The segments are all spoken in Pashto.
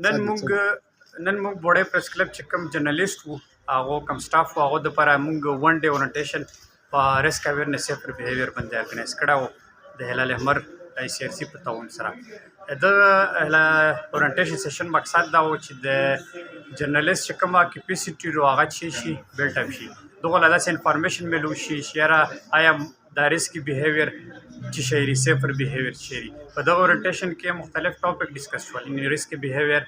نن موږ بوډۍ پریس کلب چې کوم جرنالیست وو هغه کوم سټاف وو هغه دپاره موږ ون ډے اورنټیشن په ریسک اویرنس سیفر بیهیویر باندې ارګنایز کړی وو د هلال احمر ICRC په تعاون سره. د اورنټیشن سیشن مقصد دا و چې د جرنالیست چې کومه کیپیسټي رو هغه چې شي بیلټ اپ شي دغه له داسې انفارمیشن میلو شي چې یاره آیا دا ریسک بیهیویر چې شي سیفر بیهیویر شي په دغه اورنټیشن کې مختلف ټاپک ډیسکس شول ان ریسک بیهیویر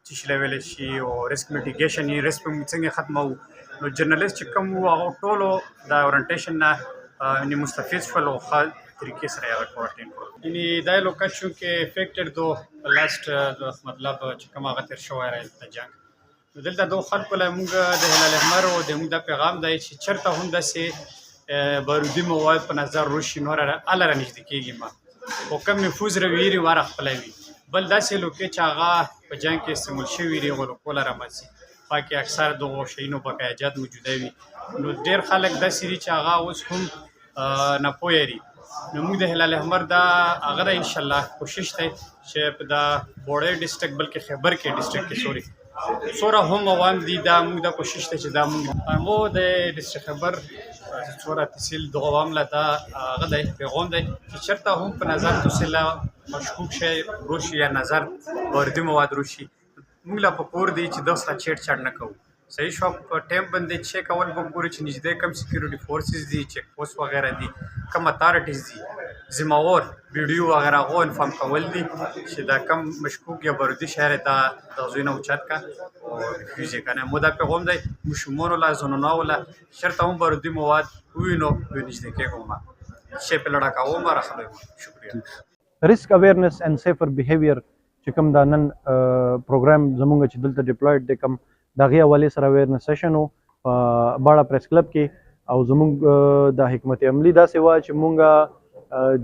چې شي لیول شي او ریسک میټیګیشن یې ریسک څنګه ختمو. نو جرنالیست چې کوم هغه ټولو د اورنټیشن نه مستفید شول او خال طریقې سره یې ورکوټین کړو. یعنی دا لوکیشن کې افیکټډ دو لاست مطلب چې کوم هغه تر شوی راځي د جنگ دلته دوه خلکو له موږ د هلال احمر او د موږ د پیغام دی چې چرته هم داسې بارودي مواد په نظر روشي نور اله رانږدې کېږي ما او کم نفوذ رویري واره خپلوي بل داسې لوکې چې هغه په جنګ کې استعمال شوي دي غلو کوله رامځي پاکې اکثر دغو شیانو پکې ایجاد موجوده وي. نو ډېر خلک داسې دي چې هغه اوس هم ناپوهه دي. نو موږ د هلال احمر دا هغه د انشاءالله کوشش دی چې په دا بوړی ډسټرکټ بلکې خیبر کې ډسټرکټ کې سوري څوره هم عوام دي دا موږ دا کوشش دی چې دا موږ د ډسټرکټ خیبر څوره تحصیل دغه عوام له دا هغه دی پیغام دی چې چېرته هم په نظر تحصیل مشکوک شی روشي یا نظر باردي مواد روشي موږ له په کور دی چې دغه سره چیټ چاټ نه کوو. صحیح شو په ټایم باندې چیک اول به ګورو چې نږدې کم سکیورټي فورسز دي چیک پوسټ وغیره دي کم اتارټیز دي ذمہور ویډیو وغیره غو انفارم کول دي چې دا کم مشکوک یا بارودي شهر ته د زوینه اوچت کا او ریفیوزي کنه مو دا پیغام دی مشمون لا زنونه ولا شرط هم بارودي مواد وینو نږدې کېږم ما شی په لړا کاوه ما راخلم. شکریہ. ریسک اویرنس اینڈ سیفر بیهیویر چې کوم دا نن پروګرام زمونږ چې دلته ډیپلویډ دی کوم دغه حوالې سره اویرنس سیشن و په باړه پریس کلب کې او زمونږ د حکمت عملی داسې وه چې مونږ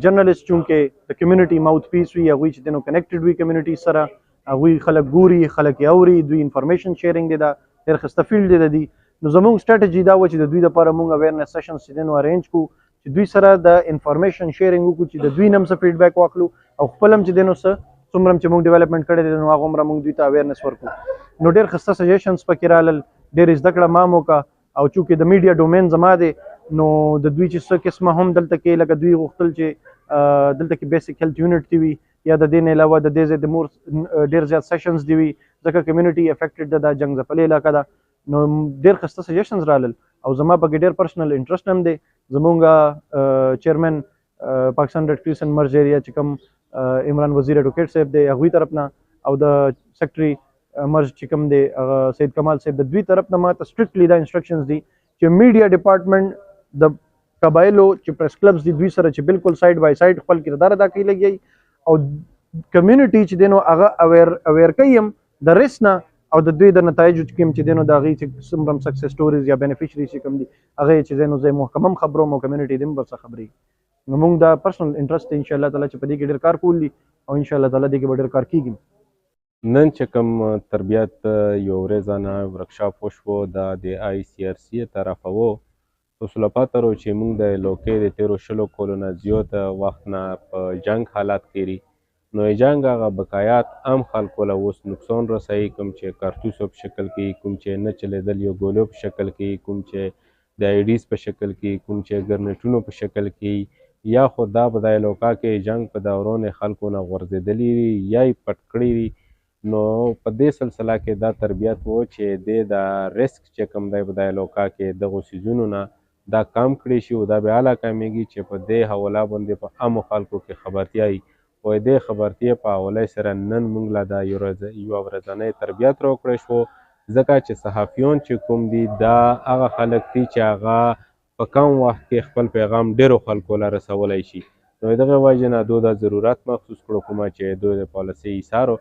جرنالیست چونکې د کمیونټي ماوث پیس وي هغوی چې دنو کنیکټډ وي کمیونټي سره هغوی خلک ګوري خلک یې اوري دوی انفارمیشن شیرینګ دی دا ډېر ښایسته فیلډ دی د دوی. نو زمونږ سټراټجي دا وه چې د دوی دپاره مونږ اویرنس سیشنز چې دی نو ارینج کړو چې دوی سره د انفارمیشن شیرینګ وکړو چې د دوی نه هم څه فیډبیک واخلو او خپل هم چې دی نو څه څومره چې موږ ډیولپمنټ کړی دی نو هغه عمره موږ دوی ته اویرنس ورکړو. نو ډېر ښایسته سجیشنز پکې رالل ډېر زده کړه ما موکه او چونکې د میډیا ډومین زما دی نو د دوی چې څه قسمه هم دلته کې لکه دوی غوښتل چې دلته کې بیسیک هیلث یونټ دی وي یا د دې نه علاوه د دې ځای د مور ډېر زیات سیشنز دی وي ځکه کمیونټي افیکټډ ده دا جنګ ځپلې علاقه ده. نو ډېر ښایسته سجیشنز رالل او زما پکې ډېر پرسنل انټرسټ هم دی. زمونږ چیرمن پاکستان ریډ کریسنټ مرج ایریا چې کوم عمران وزیر ایډوکیټ صاحب دی هغوی طرف نه او د سیکرټري مرج چې کوم دی سید کمال صاحب د دوی طرف نه ماته سټریکټلی دا انسټرکشنز دي چې میډیا ډپارټمنټ د قبایلو چې پریس کلبز دي دوی سره چې بالکل سایډ بای سایډ خپل کردار ادا کوي لګي او کمیونټي چې دی نو هغه اویر کوي هم د ریسک نه او د دوی د نتایجو چې کوم چې دی نو د هغې چې څومره سکسس سټوریز یا بینیفیشري چې کوم دي هغه چې دی نو زه محکم هم خبروم او کمیونټي دې هم ورڅخه خبرېږي. نو موږ دا پرسنل انټرسټ دی انشاءالله تعالی چې په دې کې ډېر کار کول دي او انشاءالله تعالی دې کې به ډېر کار کېږي. نن چې کوم تربیت یو ورځانه ورکشاپ وشو دا د ICRC طرفه و تاسو له پته چې موږ د لوکې د تېرو شلو کلو نه زیات وخت نه په جنګ حالات کې نو جنګ هغه بقایات عام خلکو له اوس نقصان رسوي کوم چې کارتوسو په شکل کې کوم چې نه چلېدل یو ګولیو په شکل کې کوم چې د IDs په شکل کې کوم چې ګرنیټونو په شکل کې یا خو دا په دغه علاقه کې جنګ په دوران خلکو نه غورځېدلي وي یا یې پټ کړي وي. نو په دې سلسله کې دا تربیت و چې د ریسک چې کوم دی په دغه علاقه کې دغو څیزونو نه دا کم کړی شي او دا بیا هله کمیږي چې په دې حواله باندې په عامو خلکو کې خبرتیا وي او دې خبرتیا په حواله سره نن موږ له دا یوه ورځنۍ تربیت راوکړی شو ځکه چې صحافیان چې کوم دي دا هغه خلک دي چې هغه په کم وخت کې خپل پیغام ډېرو خلکو له رسولی شي. نو د دغې وجې نه دوی دا ضرورت محسوس کړو کومه چې دوی د پالیسۍ ایثارو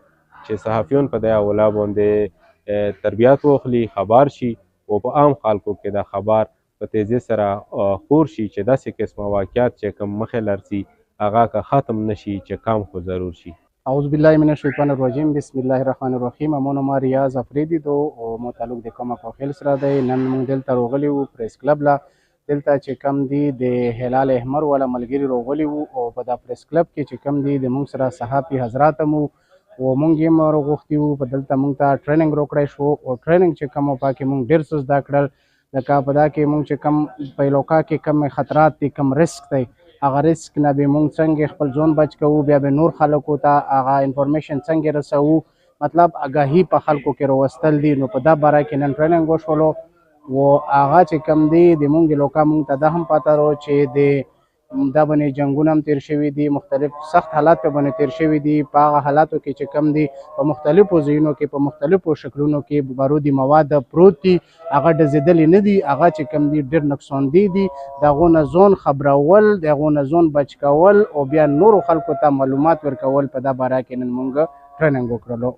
چې صحافیان په دې حواله باندې تربیت واخلي خبر شي او په عام خلکو کې دا خبر په تیزی سره خور شي چې داسې قسمه واقعیات چې کوم مخې لرسي هغه که ختم نشي چې کم خو ضرور شي. اعوذ بالله من الشیطان الرجیم بسم الله الرحمن الرحیم. امون ما ریاض افریدی دو او متعلق د کومه کوخیل سره دی نن موږ دلته راغلي وو پریس کلب لا دلته چې کم دی د هلال احمر ولا ملګري راغلي وو او په دا پریس کلب کې چې کم دی د موږ سره صحافي حضرات مو او مونږ یې راغوښتي وو په دلته مونږ ته ټریننګ راکړی شو او ټریننګ چې کوم په کې مونږ ډېر څه زده کړل لکه په دا کې مونږ چې کوم په علاقه کې کوم خطرات دي کوم ریسک دی هغه ریسک نه به مونږ څنګه خپل ځون بچ کوو بیا به نور خلکو ته هغه انفارمیشن څنګه رسوو مطلب آگاهي په خلکو کې راوستل دي نو په دا باره کې نن ټریننګ وشولو و هغه چې کوم دی د مونږ علاقه مونږ ته دا هم پته رو چې د دا باندې جنگونه هم تیر شوي دي مختلف سخت حالات په باندې تیر شوي دي په هغه حالاتو کې چې کم دي په مختلفو ځایونو کې په مختلفو شکلونو کې بارودي مواد پروت دي هغه ډزېدلي نه دي هغه چې کم دي ډېر نقصاندي دي د هغو نه ځان خبرول د هغو نه ځان بچ کول او بیا نورو خلکو ته معلومات ورکول په دا باره کې نن موږ ټریننګ وکړلو